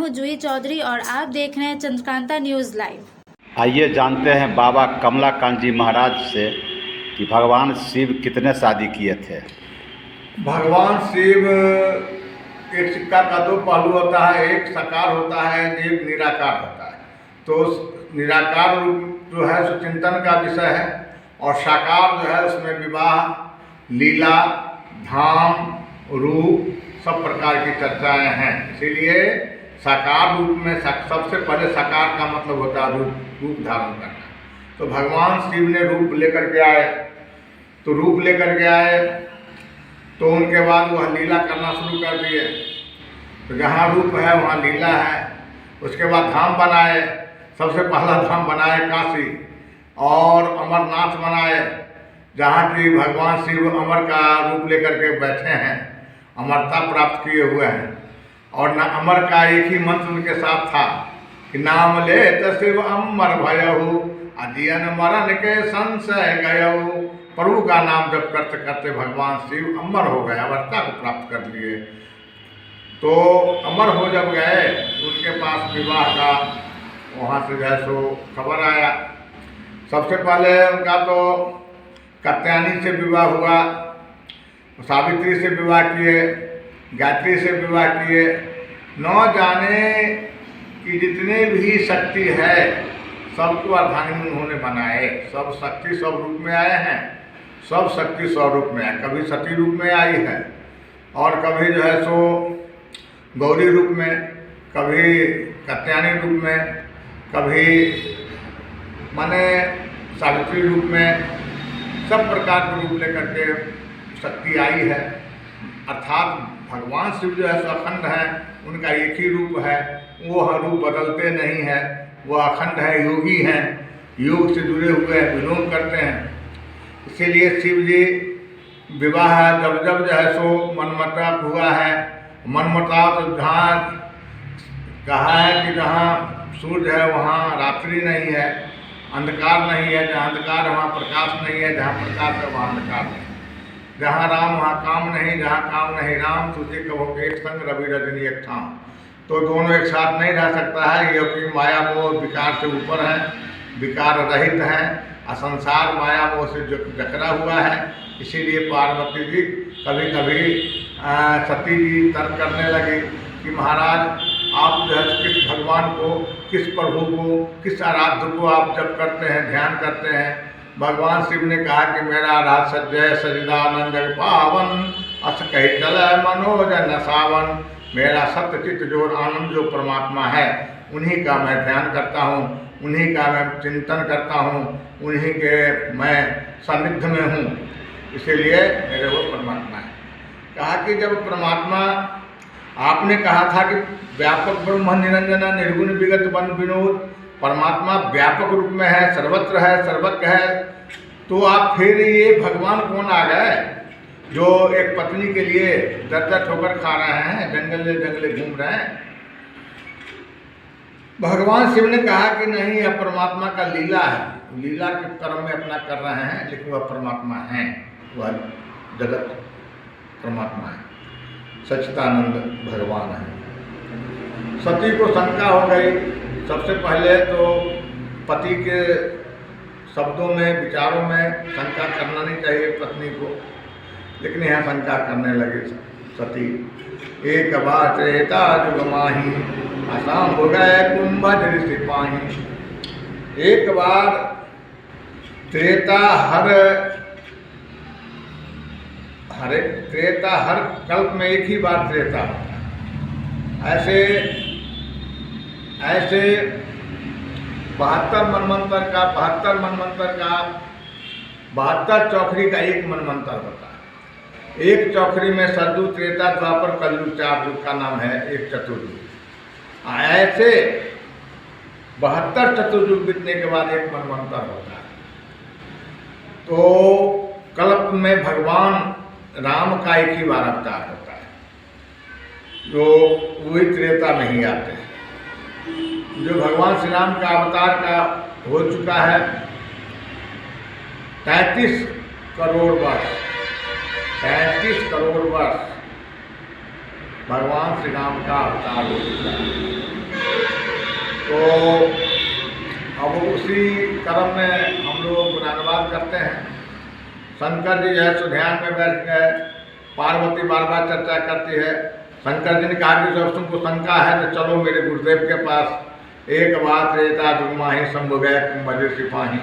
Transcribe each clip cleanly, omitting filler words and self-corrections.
हूं जूही चौधरी और आप देख रहे हैं चंद्रकांता न्यूज़ लाइव। आइए जानते हैं बाबा कमलाकांत जी महाराज से कि भगवान शिव कितने शादी किए थे। भगवान शिव एक सिक्का का दो पहलू होता है, एक साकार होता है, एक निराकार होता है। तो निराकार रूप जो है सो चिंतन का विषय है और साकार जो है उसमें विवाह, लीला, धाम, रूप सब प्रकार की चर्चाएं हैं। इसीलिए साकार रूप में सबसे पहले साकार का मतलब होता है रूप धारण करना। तो भगवान शिव ने रूप लेकर के आए, तो रूप लेकर के आए तो उनके बाद वह लीला करना शुरू कर दिए। तो जहाँ रूप है वहाँ लीला है। उसके बाद धाम बनाए, सबसे पहला धाम बनाए काशी और अमरनाथ बनाए, जहाँ की भगवान शिव अमर का रूप लेकर के बैठे हैं, अमरता प्राप्त किए हुए हैं। और न अमर का एक ही मंत्र उनके साथ था कि नाम ले तो शिव अमर भयहु अजियन मरण के संशय गयहु। प्रभु का नाम जब करते करते भगवान शिव अमर हो गए, अमरता को प्राप्त कर लिए। तो अमर हो जब गए उनके पास विवाह का वहाँ से जो है सो खबर आया। सबसे पहले उनका तो कात्यायनी से विवाह हुआ, सावित्री से विवाह किए, गायत्री से विवाह किए। न जाने कि जितने भी शक्ति है सबको अर्धांगिनी उन्होंने बनाए। सब शक्ति सब रूप में आए हैं, सब शक्ति स्वरूप में है। कभी सती रूप में आई है और कभी जो है सो गौरी रूप में, कभी कात्यायनी रूप में, कभी माने सावित्री रूप में, सब प्रकार के रूप लेकर के शक्ति आई है। अर्थात भगवान शिव जो है सो अखंड है, उनका एक ही रूप है, वो रूप बदलते नहीं है, वो अखंड है, योगी हैं, योग से जुड़े हुए हैं, विलोम करते हैं। इसीलिए शिव जी विवाह जब जब जो है सो मनमुटाव हुआ है, मनमुटाव तो जहाँ कहा है कि जहाँ सूर्य है वहाँ रात्रि नहीं है, अंधकार नहीं है, जहाँ अंधकार है वहाँ प्रकाश नहीं है, जहाँ प्रकाश है वहाँ अंधकार नहीं। जहाँ राम वहाँ काम नहीं, जहाँ काम नहीं राम, तुझे कहो एक संग रवि रजनी एक ठाम। तो दोनों एक साथ नहीं रह सकता है, क्योंकि माया मोह विकार से ऊपर है, विकार रहित है, असंसार माया मोह से जो जकड़ा हुआ है। इसीलिए पार्वती जी कभी कभी सती जी तर्क करने लगी कि महाराज आप जो है किस भगवान को, किस प्रभु को, किस आराध्य को आप जब करते हैं, ध्यान करते हैं। भगवान शिव ने कहा कि मेरा राज सज्जय सजदानंद पावन अस कही चल मनोजन सावन। मेरा सत्य चित्त जो आनंद जो परमात्मा है उन्हीं का मैं ध्यान करता हूँ, उन्हीं का मैं चिंतन करता हूँ, उन्हीं के मैं सानिध्य में हूँ। इसीलिए मेरे वो परमात्मा है। कहा कि जब परमात्मा आपने कहा था कि व्यापक ब्रह्म निरंजन निर्गुण विगत वन विनोद, परमात्मा व्यापक रूप में है, सर्वत्र है, सर्वज्ञ है, तो आप फिर ये भगवान कौन आ गए जो एक पत्नी के लिए दर ठोकर खा रहे हैं, जंगले जंगले घूम रहे हैं। भगवान शिव ने कहा कि नहीं, यह परमात्मा का लीला है, लीला के कर्म में अपना कर रहे हैं, लेकिन वह परमात्मा है, वह जगत परमात्मा है, सच्चिदानंद भगवान है। सती को शंका हो गई। सबसे पहले तो पति के शब्दों में, विचारों में शंका करना नहीं चाहिए पत्नी को, लेकिन यह शंका करने लगी सती। एक बार त्रेता जुग माही आसाम हो गए कुंभज ऋषि पाही। एक बार त्रेता हर कल्प में एक ही बार त्रेता होता है। ऐसे 72 मनमंत्र का 72 चौखड़ी का एक मनमंत्र होता है। एक चौखड़ी में सद्दू, त्रेता, द्वापर, कलयुग, 4 युग का नाम है एक चतुर्युग। ऐसे 72 चतुर्युग बीतने के बाद एक मनमंत्र होता है। तो कल्प में भगवान राम का एक ही बार अवतार होता है, जो वही त्रेता में ही आते हैं। जो भगवान श्री राम का अवतार का हो चुका है 33 करोड़ वर्ष, 33 करोड़ वर्ष भगवान श्री राम का अवतार हो चुका है। तो अब उसी क्रम में हम लोग गुणानुवाद करते हैं। शंकर जी जो है सो ध्यान में बैठ गए, पार्वती बार बार चर्चा करती है। शंकर जी ने कहा कि जब तुमको शंका है तो चलो मेरे गुरुदेव के पास। एक बार त्रेता दुर्माही शंभु गए कुंभज सिपाही।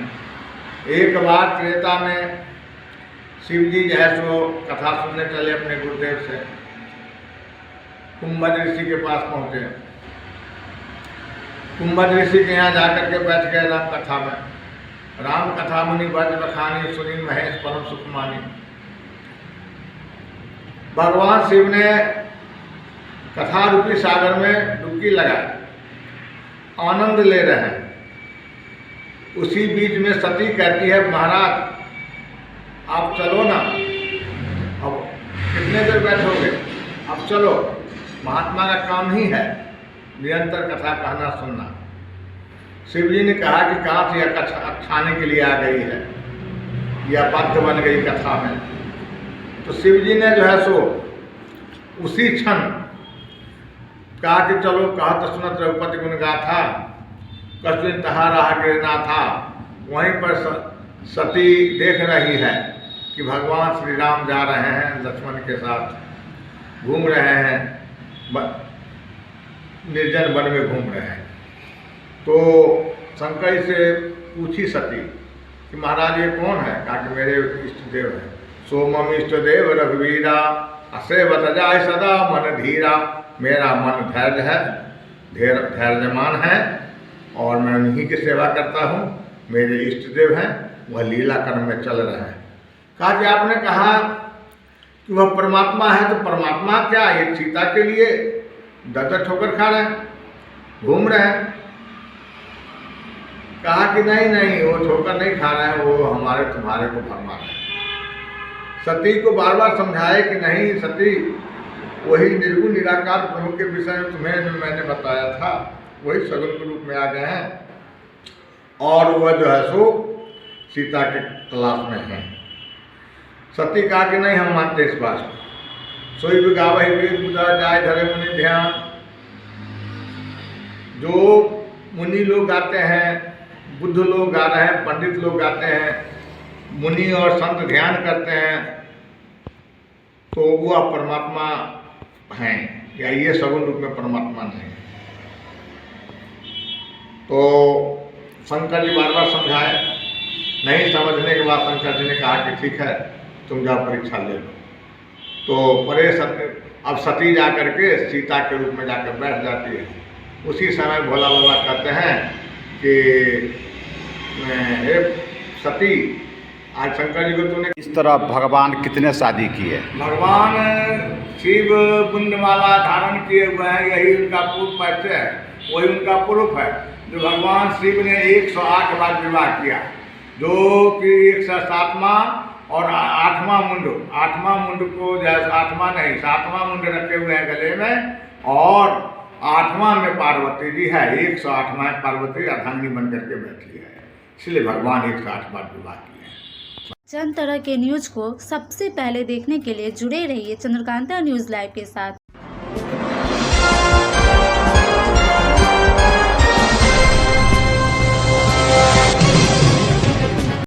एक बार त्रेता में शिव जी जो है सो कथा सुनने चले अपने गुरुदेव से, कुंभज ऋषि के पास पहुँचे। कुंभज ऋषि के यहाँ जाकर के बैठ गए राम कथा में। राम कथा मुनि ब्रज बखानी सुनी महेश परम सुख मानी। भगवान शिव ने कथा रूपी सागर में डुबकी लगाई, आनंद ले रहे हैं। उसी बीच में सती कहती है महाराज आप चलो ना, अब कितने देर बैठोगे, अब चलो। महात्मा का काम ही है निरंतर कथा कहना सुनना। शिव जी ने कहा कि कहाँ से यह कथा खाने के लिए आ गई है, यह बाध्य बन गई कथा में। तो शिव जी ने जो है सो उसी क्षण कहा कि चलो कहत सुनत रघुपति गुण गाथा, कष्ट तहा रहा गिरना था। वहीं पर सती देख रही है कि भगवान श्री राम जा रहे हैं लक्ष्मण के साथ, घूम रहे हैं, निर्जन वन में घूम रहे हैं। तो शंकर से पूछी सती कि महाराज ये कौन है? कहा कि मेरे इष्ट देव हैं। सोमम इष्ट देव रघुवीरा असे बत जाए सदा मन धीरा। मेरा मन धैर्य है, धैर्यमान है और मैं उन्हीं की सेवा करता हूँ। मेरे इष्ट देव हैं, वह लीला कर्म में चल रहे हैं। कहा कि आपने कहा कि वह परमात्मा है, तो परमात्मा क्या एक सीता के लिए दर्द ठोकर खा रहे हैं, घूम रहे हैं? कहा कि नहीं नहीं, वो ठोकर नहीं खा रहे हैं, वो हमारे तुम्हारे को भरमा रहे हैं। सती को बार बार समझाए कि नहीं सती, वही निर्गुण निराकार ब्रह्म के विषय में तुम्हें मैंने बताया था, वही सगुण के रूप में आ गए हैं और वह जो है सो सीता के तलाश में है। सती कहा कि नहीं हम मानते इस बात को। सोई बिगावही वेद बुझा जाए धरे मुनि ध्यान। जो मुनि लोग गाते हैं, बुद्ध लोग गा रहे हैं, पंडित लोग गाते हैं, मुनि और संत ध्यान करते हैं, तो वह परमात्मा हैं या ये सगुण रूप में परमात्मा नहीं। तो शंकर जी बार बार समझाए, नहीं समझने के बाद शंकर जी ने कहा कि ठीक है तुम जाओ परीक्षा ले लो। तो परे अब सती जा करके सीता के रूप में जाकर बैठ जाती है। उसी समय भोला बाबा कहते हैं कि हे सती, आज शंकर जी को तूने इस तरह भगवान कितने शादी किए? भगवान शिव बुंदमाला धारण किए हुए हैं, यही उनका पूर्व परिचय है, वही उनका प्रूफ है। जो भगवान शिव ने 108 बार विवाह किया, जो कि 107वां और 8वां मुंड को जैसे 8वां नहीं 7वां मुंड रखे हुए हैं गले में, और 8वां में पार्वती जी है। 108वां पार्वती अर्धांगिनी बन करके बैठी है, इसलिए भगवान 108 बार विवाह किए। चंद तरह के न्यूज को सबसे पहले देखने के लिए जुड़े रहिए चंद्रकांता न्यूज लाइव के साथ।